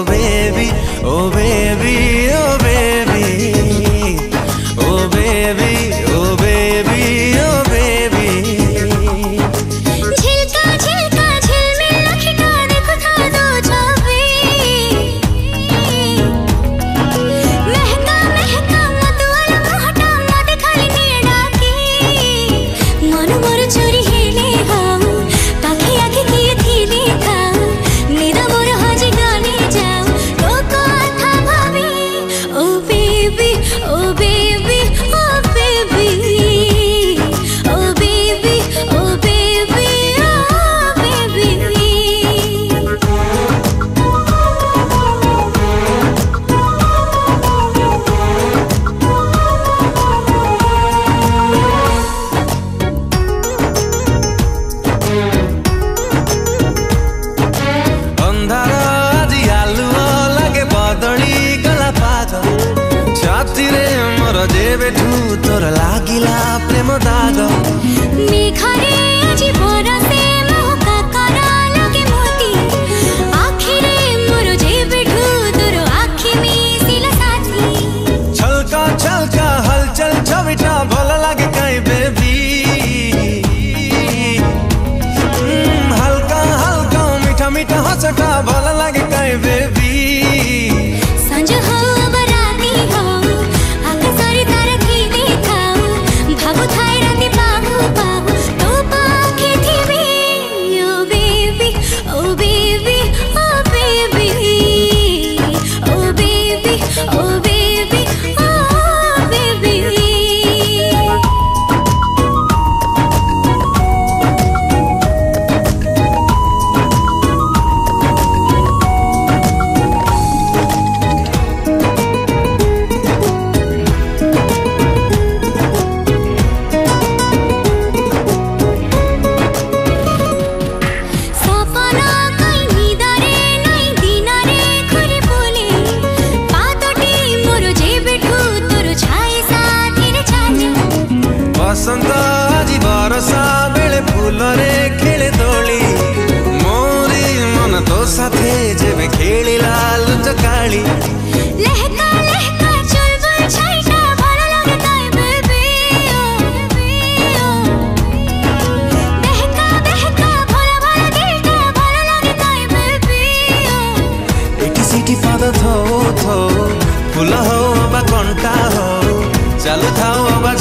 baby, oh baby, oh baby, oh baby, oh baby, oh baby। झिलका झिलका झिलमिल लखिका देखो था दो छवि, महका महका मधुआला मुहटा मत खाली नेड़ा की, मन मोर चोरी हेले हाउ पाखी आखी किए थी देखा, निदा मोर हजी गाने जाओ तो कथा भाभी, oh baby, oh baby, oh baby, oh baby, oh baby, oh baby। अंधार आजी आलुओ लगे बदली गला पाग, छाती रे मोर जेबेठू तोर लागिला प्रेम दाग। मेघारे आजी बरसे मोहका करा लगे मोती, आखिरे मोर जेबेठू तोर आखि मिसिला साथी, छलका छलका हलचल छविटा भल लागे काई बेबी, हल्का हल्का मीठा मीठा हसटा भल लागे काई बेबी। संज हो बराती हो आकाशरे तारा की देखाओ, भावु थाई राती पाहु पाहु तो पाखे थिबी, oh baby, oh baby, oh baby, oh baby, oh baby, oh baby। सपना कई निदारे नहीं दिनारे घुरी बोले, पातटी मोर जेबेठू तोर छाई साथी रे छाने, बसंत आजी बरसा बेले फूल रे खेले दोली, मोरी मन तो साथे जेबे खेलिला लुचकाली। लहका लहका चुलबुल छाईटा भल लागे ताई बेबी, oh बहका बहका भोला भोला दिलटा भल लागे ताई बेबी, एटी सिटी पाद थो थो फूल हो बा कंटा हो चालू थाओ बा